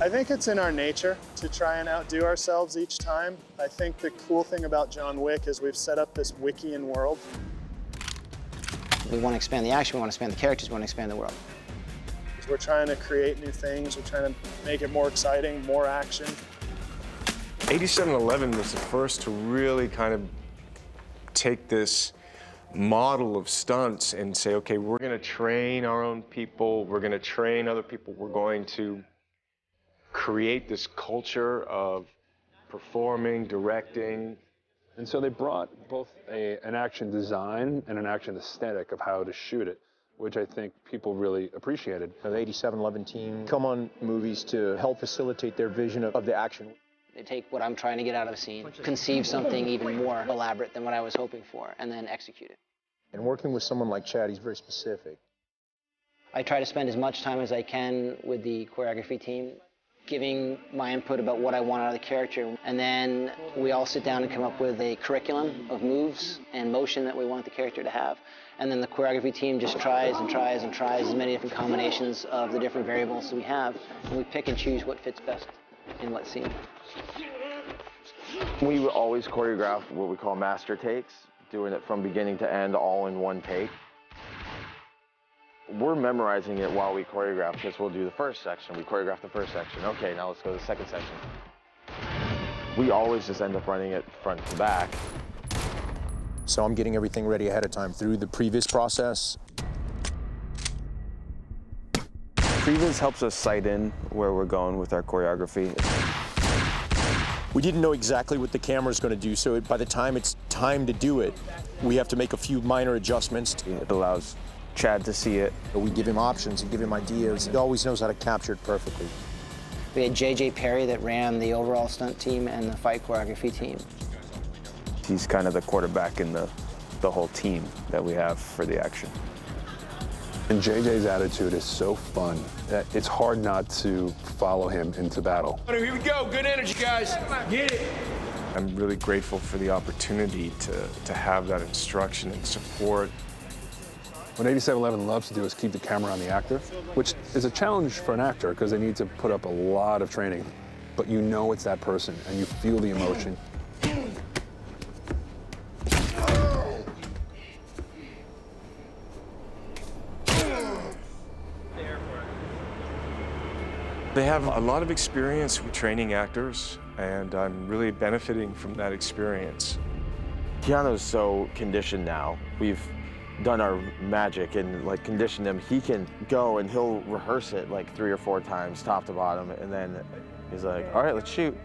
S19: I think it's in our nature to try and outdo ourselves each time. I think the cool thing about John Wick is we've set up this Wickian world.
S10: We want to expand the action, we want to expand the characters, we want to expand the world.
S19: We're trying to create new things, we're trying to make it more exciting, more action.
S1: 8711 was the first to really kind of take this model of stunts and say, okay, we're going to train our own people, we're going to train other people, we're going to create this culture of performing, directing.
S5: And so they brought both an action design and an action aesthetic of how to shoot it, which I think people really appreciated.
S13: The 8711 team come on movies to help facilitate their vision of the action.
S10: They take what I'm trying to get out of a scene, conceive something even more elaborate than what I was hoping for, and then execute it.
S13: And working with someone like Chad, he's very specific.
S10: I try to spend as much time as I can with the choreography team, giving my input about what I want out of the character. And then we all sit down and come up with a curriculum of moves and motion that we want the character to have. And then the choreography team just tries and tries and tries as many different combinations of the different variables that we have. And we pick and choose what fits best in what scene.
S14: We would always choreograph what we call master takes, doing it from beginning to end, all in one take. We're memorizing it while we choreograph, because we'll do the first section. We choreograph the first section. Okay, now let's go to the second section. We always just end up running it front to back.
S13: So I'm getting everything ready ahead of time through the previs process.
S14: Previs helps us sight in where we're going with our choreography.
S13: We didn't know exactly what the camera's going to do, so by the time it's time to do it, we have to make a few minor adjustments.
S14: It allows Chad to see it.
S13: We give him options and give him ideas. He always knows how to capture it perfectly.
S10: We had J.J. Perry that ran the overall stunt team and the fight choreography team.
S14: He's kind of the quarterback in the whole team that we have for the action.
S5: And JJ's attitude is so fun that it's hard not to follow him into battle.
S24: Here we go. Good energy, guys. Get it.
S1: I'm really grateful for the opportunity to have that instruction and support.
S5: What 8711 loves to do is keep the camera on the actor, which is a challenge for an actor because they need to put up a lot of training. But you know it's that person and you feel the emotion.
S1: They have a lot of experience with training actors, and I'm really benefiting from that experience.
S14: Keanu's so conditioned now. We've done our magic and like conditioned him. He can go and he'll rehearse it like 3 or 4 times, top to bottom, and then he's like, all right, let's shoot.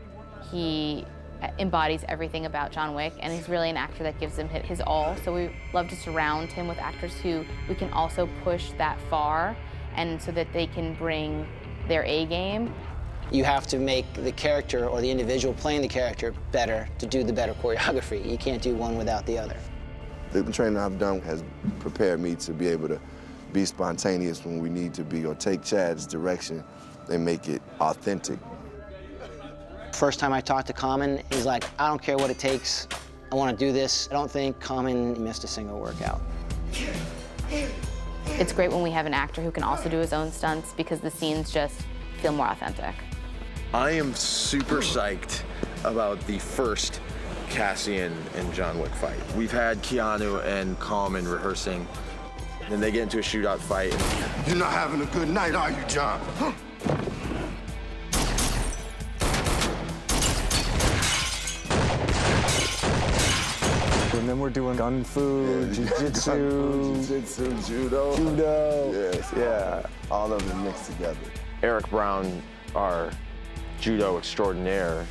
S4: He embodies everything about John Wick, and he's really an actor that gives him his all. So we love to surround him with actors who we can also push that far, and so that they can bring their A game.
S10: You have to make the character or the individual playing the character better to do the better choreography. You can't do one without the other.
S6: The training I've done has prepared me to be able to be spontaneous when we need to be, or take Chad's direction and make it authentic.
S10: First time I talked to Common, he's like, I don't care what it takes. I want to do this. I don't think Common missed a single workout.
S4: It's great when we have an actor who can also do his own stunts because the scenes just feel more authentic.
S14: I am super psyched about the first Cassian and John Wick fight. We've had Keanu and Common rehearsing, then they get into a shootout fight.
S6: You're not having a good night, are you, John?
S15: And then we're doing gun fu,
S6: jiu-jitsu, judo. Yes,
S14: Yeah.
S6: all of them mixed together.
S14: Eric Brown, our judo extraordinaire,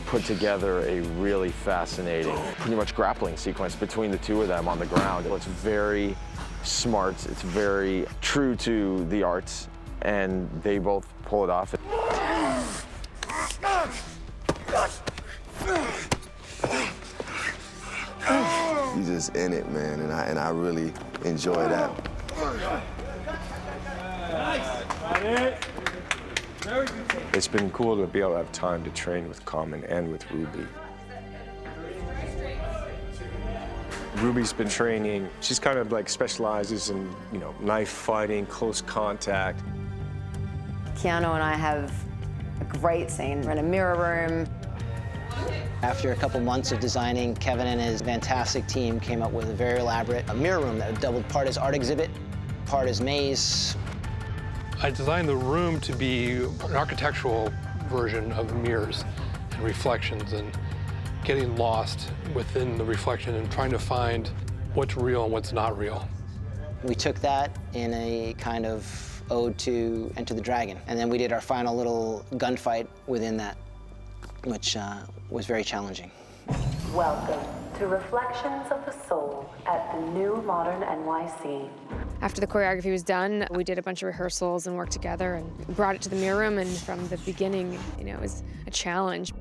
S14: put together a really fascinating, pretty much grappling sequence between the two of them on the ground. It's very smart, it's very true to the arts, and they both pull it off.
S6: You're just in it, man, and I really enjoy that.
S1: It's been cool to be able to have time to train with Common and with Ruby. Ruby's been training. She's kind of like specializes in, knife fighting, close contact.
S2: Keanu and I have a great scene. We're in a mirror room.
S10: After a couple months of designing, Kevin and his fantastic team came up with a very elaborate mirror room that doubled part as art exhibit, part as maze.
S16: I designed the room to be an architectural version of mirrors and reflections, and getting lost within the reflection and trying to find what's real and what's not real.
S10: We took that in a kind of ode to Enter the Dragon, and then we did our final little gunfight within that, which was very challenging.
S9: Welcome to Reflections of the Soul at the New Modern NYC.
S18: After the choreography was done, we did a bunch of rehearsals and worked together and brought it to the mirror room, and from the beginning, it was a challenge.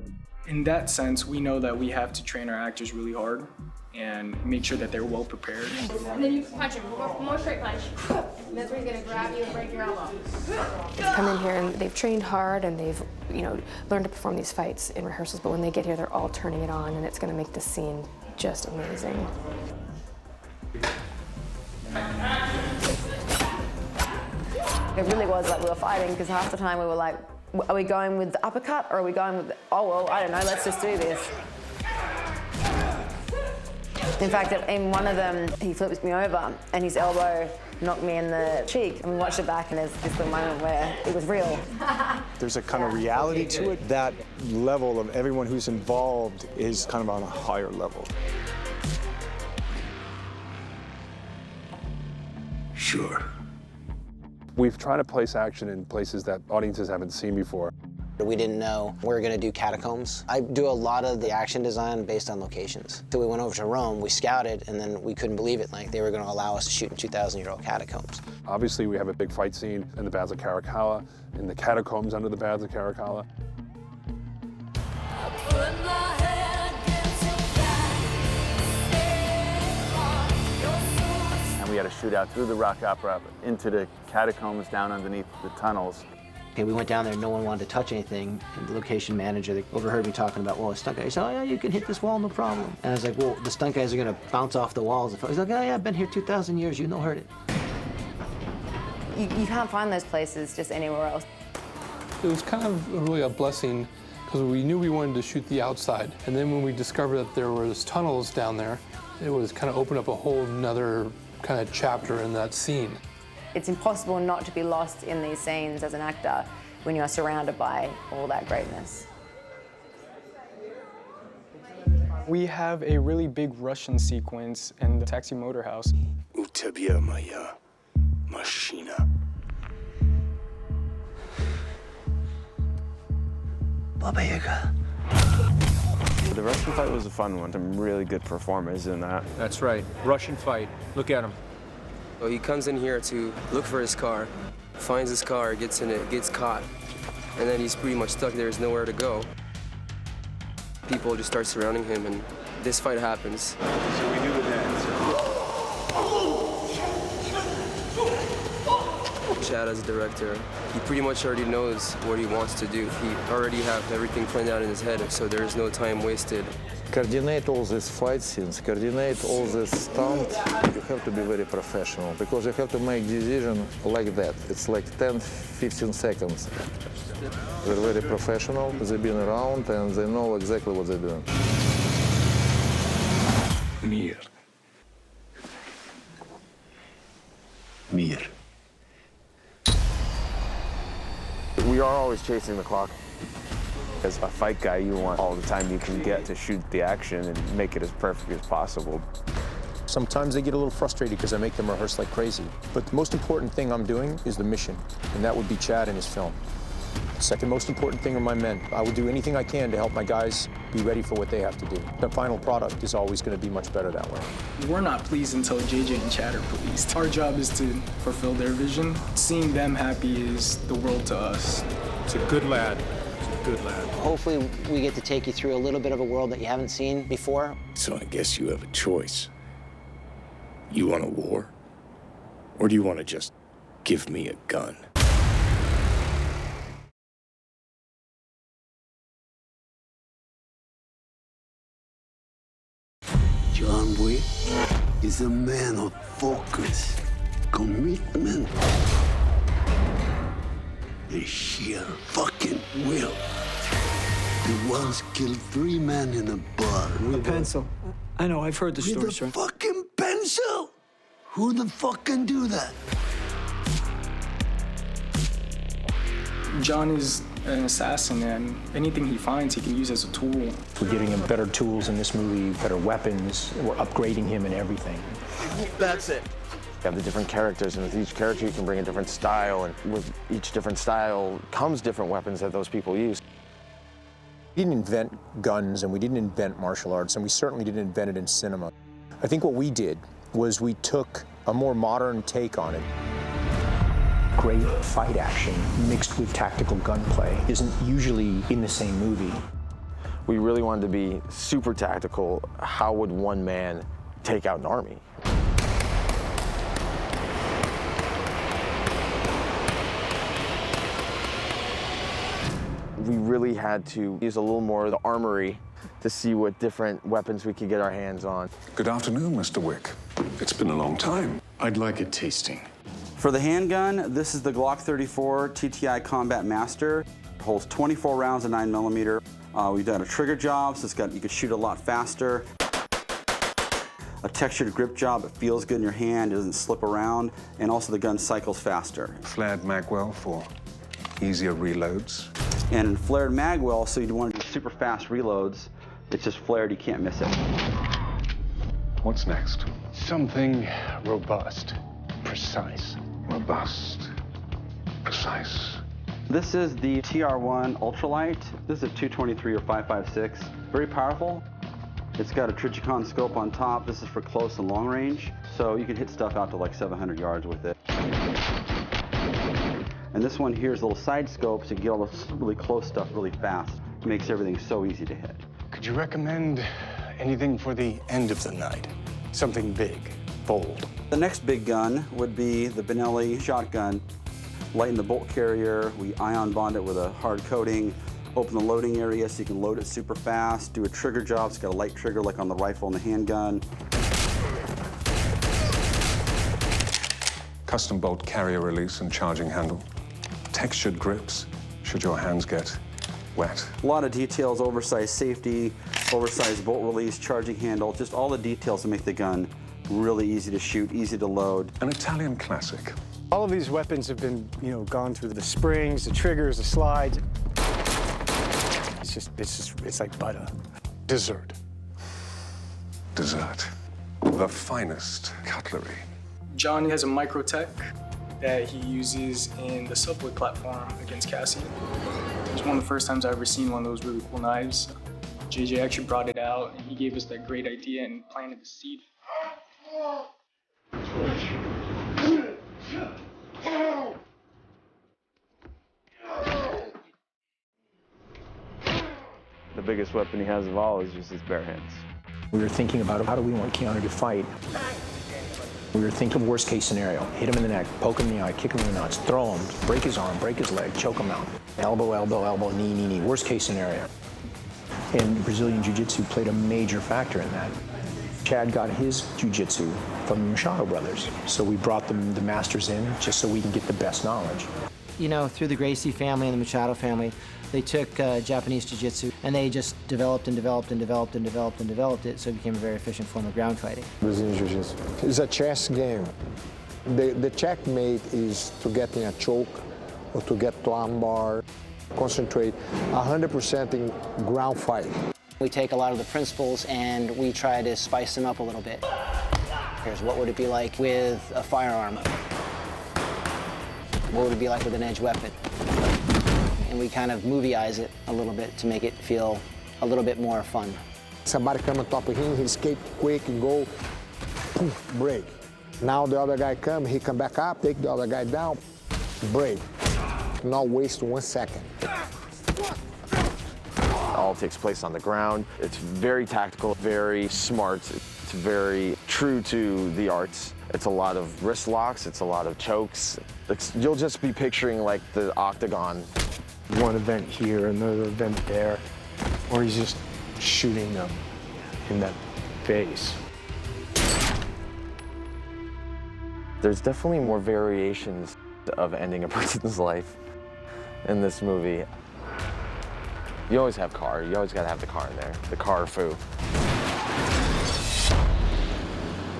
S20: In that sense, we know that we have to train our actors really hard and make sure that they're well prepared.
S4: And then you punch him, more straight punch. And that's where he's gonna grab you and break your elbow.
S18: They've come in here and they've trained hard and they've, learned to perform these fights in rehearsals, but when they get here, they're all turning it on, and it's gonna make the scene just amazing.
S2: It really was like we were fighting, because half the time we were like, are we going with the uppercut, or are we going with oh, well, I don't know, let's just do this. In fact, in one of them, he flips me over and his elbow knocked me in the cheek. And we watched it back, and there's this little moment where it was real.
S15: There's a kind of reality to it. That level of everyone who's involved is kind of on a higher level.
S5: Sure. We've tried to place action in places that audiences haven't seen before.
S10: We didn't know we were going to do catacombs. I do a lot of the action design based on locations. So we went over to Rome, we scouted, and then we couldn't believe it. Like, they were going to allow us to shoot in 2,000-year-old catacombs.
S5: Obviously, we have a big fight scene in the Baths of Caracalla, in the catacombs under the Baths of Caracalla.
S14: And we had to
S3: shootout through the rock opera into the catacombs down underneath the tunnels.
S10: Okay, we went down there, no one wanted to touch anything. And the location manager, they overheard me talking about, well, the stunt guy, he said, oh yeah, you can hit this wall, no problem. And I was like, well, the stunt guys are gonna bounce off the walls. He's like, oh yeah, I've been here 2,000 years, you know, heard it.
S2: You can't find those places just anywhere else.
S16: It was kind of really a blessing because we knew we wanted to shoot the outside. And then when we discovered that there was tunnels down there, it was kind of opened up a whole nother kind of chapter in that scene.
S2: It's impossible not to be lost in these scenes as an actor when you are surrounded by all that greatness.
S20: We have a really big Russian sequence in the taxi motor house.
S11: У тебя моя машина.
S14: Baba Yaga. The Russian fight was a fun one. Some really good performers in that.
S13: That's right. Russian fight. Look at him.
S12: So he comes in here to look for his car, finds his car, gets in it, gets caught, and then he's pretty much stuck. There's nowhere to go. People just start surrounding him, and this fight happens.
S11: So we do the dance.
S12: Chad, as a director, he pretty much already knows what he wants to do. He already have everything planned out in his head, so there's no time wasted.
S17: Coordinate all these fight scenes, coordinate all this stunt. You have to be very professional because you have to make decision like that. It's like 10, 15 seconds. They're very professional. They've been around and they know exactly what they're doing.
S11: Mir. Mir.
S14: We are always chasing the clock. As a fight guy, you want all the time you can get to shoot the action and make it as perfect as possible.
S13: Sometimes they get a little frustrated because I make them rehearse like crazy. But the most important thing I'm doing is the mission, and that would be Chad and his film. The second most important thing are my men. I will do anything I can to help my guys be ready for what they have to do. The final product is always going to be much better that way.
S20: We're not pleased until JJ and Chad are pleased. Our job is to fulfill their vision. Seeing them happy is the world to us.
S13: It's a good lad. Good lad.
S10: Hopefully we get to take you through a little bit of a world that you haven't seen before.
S11: So I guess you have a choice. You want a war? Or do you want to just give me a gun?
S23: John Wick is a man of focus, commitment, and sheer fucking will. He once killed 3 men in a bar with
S25: a pencil. I know, I've heard the story,
S23: with
S25: sir.
S23: a fucking pencil? Who the fuck can do that?
S20: John is an assassin, and anything he finds, he can use as a tool.
S13: We're getting him better tools in this movie, better weapons. We're upgrading him in everything.
S14: That's it. You have the different characters, and with each character you can bring a different style, and with each different style comes different weapons that those people use.
S13: We didn't invent guns, and we didn't invent martial arts, and we certainly didn't invent it in cinema. I think what we did was we took a more modern take on it. Great fight action mixed with tactical gunplay isn't usually in the same movie.
S14: We really wanted to be super tactical. How would one man take out an army? We really had to use a little more of the armory to see what different weapons we could get our hands on.
S11: Good afternoon, Mr. Wick. It's been a long time. I'd like a tasting.
S26: For the handgun, this is the Glock 34 TTI Combat Master. It holds 24 rounds of 9mm. We've done a trigger job, so you can shoot a lot faster. A textured grip job, it feels good in your hand, it doesn't slip around, and also the gun cycles faster.
S11: Flared magwell for easier reloads.
S26: And in flared magwell, so you want to do super fast reloads, it's just flared, you can't miss it.
S11: What's next?
S15: Something robust, precise.
S11: Robust, precise.
S26: This is the TR1 Ultralight. This is a 223 or 5.56. Very powerful. It's got a Trijicon scope on top. This is for close and long range. So you can hit stuff out to like 700 yards with it. And this one here is a little side scope, so you can get all this really close stuff really fast. It makes everything so easy to hit.
S15: Could you recommend anything for the end of the night? Something big,
S1: fold.
S26: The next big gun would be the Benelli shotgun. Lighten the bolt carrier, we ion bond it with a hard coating, open the loading area so you can load it super fast, do a trigger job, it's got a light trigger like on the rifle and the handgun.
S5: Custom bolt carrier release and charging handle. Textured grips, should your hands get wet.
S26: A lot of details, oversized safety, oversized bolt release, charging handle, just all the details to make the gun really easy to shoot, easy to load.
S5: An Italian classic.
S15: All of these weapons have been, gone through the springs, the triggers, the slides. It's like butter.
S1: Dessert.
S5: Dessert. The finest cutlery.
S20: John has a microtech that he uses in the subway platform against Cassie. It was one of the first times I've ever seen one of those really cool knives. JJ actually brought it out, and he gave us that great idea and planted the seed.
S14: The biggest weapon he has of all is just his bare hands.
S13: We were thinking about how do we want Keanu to fight. We were thinking worst case scenario, hit him in the neck, poke him in the eye, kick him in the nuts, throw him, break his arm, break his leg, choke him out. Elbow, elbow, elbow, knee, knee, knee, worst case scenario. And Brazilian Jiu-Jitsu played a major factor in that. Chad got his Jiu-Jitsu from the Machado brothers. So we brought the masters in just so we can get the best knowledge.
S10: Through the Gracie family and the Machado family, they took Japanese Jiu-Jitsu and they just developed and developed and developed and developed and developed it, so it became a very efficient form of ground fighting.
S7: Brazilian Jiu-Jitsu. It's a chess game. The checkmate is to get in a choke or to get to armbar. Concentrate 100% in ground fight.
S10: We take a lot of the principles and we try to spice them up a little bit. Here's what would it be like with a firearm? What would it be like with an edge weapon? And we kind of movie-ize it a little bit to make it feel a little bit more fun.
S7: Somebody come on top of him, he escape quick and go, poof, break. Now the other guy come, he come back up, take the other guy down, break. Not waste 1 second.
S14: All takes place on the ground. It's very tactical, very smart. It's very true to the arts. It's a lot of wrist locks, it's a lot of chokes. You'll just be picturing like the octagon.
S1: One event here, another event there, or he's just shooting them in that face.
S14: There's definitely more variations of ending a person's life in this movie. You always have car. You always gotta have the car in there. The car foo.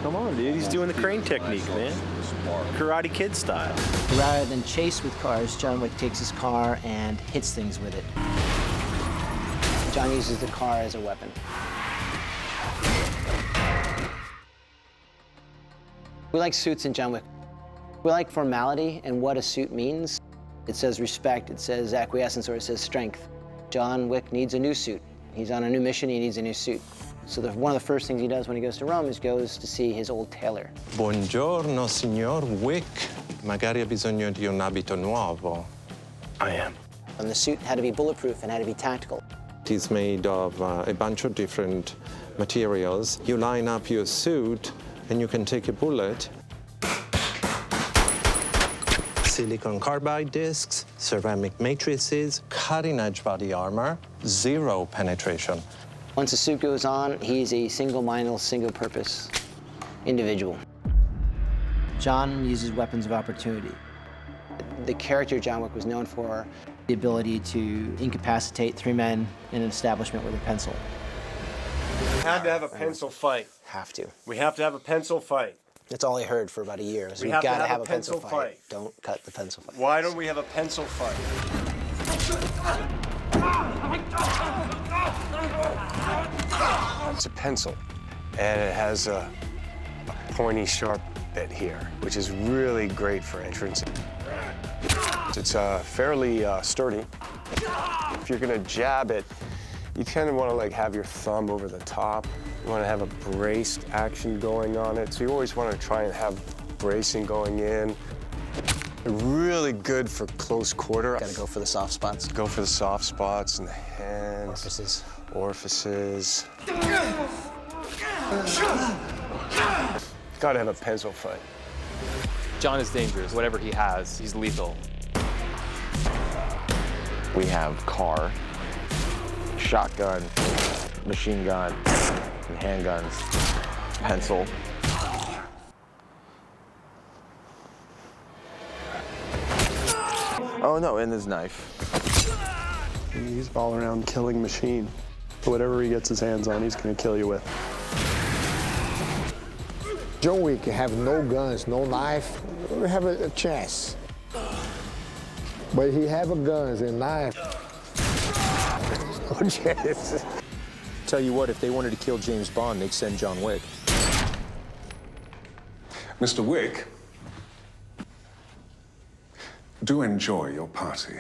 S8: Come on, dude. He's doing the crane technique, man. Karate Kid style.
S10: Rather than chase with cars, John Wick takes his car and hits things with it. John uses the car as a weapon. We like suits in John Wick. We like formality and what a suit means. It says respect, it says acquiescence, or it says strength. John Wick needs a new suit. He's on a new mission, he needs a new suit. So one of the first things he does when he goes to Rome is goes to see his old tailor.
S19: Buongiorno, signor Wick. Magari ha bisogno di un abito nuovo.
S1: I am.
S10: And the suit had to be bulletproof and had to be tactical.
S19: It's made of a bunch of different materials. You line up your suit and you can take a bullet. Silicon carbide discs, ceramic matrices, cutting-edge body armor, zero penetration.
S10: Once a suit goes on, he's a single-minded, single-purpose individual. John uses weapons of opportunity. The character John Wick was known for the ability to incapacitate 3 men in an establishment with a pencil.
S8: We have to have a pencil fight.
S10: Have to.
S8: We have to have a pencil fight.
S10: That's all I heard for about a year.
S8: We have to
S10: gotta
S8: have a pencil fight.
S10: Don't cut the pencil fight.
S8: Why don't we have a pencil fight?
S1: It's a pencil, and it has a pointy, sharp bit here, which is really great for entrance. It's fairly sturdy. If you're gonna jab it, you kind of want to like have your thumb over the top. You want to have a braced action going on it, so you always want to try and have bracing going in. Really good for close quarter.
S10: Gotta go for the soft spots.
S1: Go for the soft spots in the hands.
S10: Orifices.
S1: Gotta have a pencil fight.
S4: John is dangerous. Whatever he has, he's lethal.
S14: We have car, shotgun, machine gun, and handguns, pencil. Oh no, and his knife.
S15: He's all around killing machine. Whatever he gets his hands on, he's gonna kill you with.
S7: John Wick have no guns, no knife. We have a chance. But he have a guns and knife. No chance.
S13: Tell you what, if they wanted to kill James Bond, they'd send John Wick.
S6: Mr. Wick, do enjoy your party.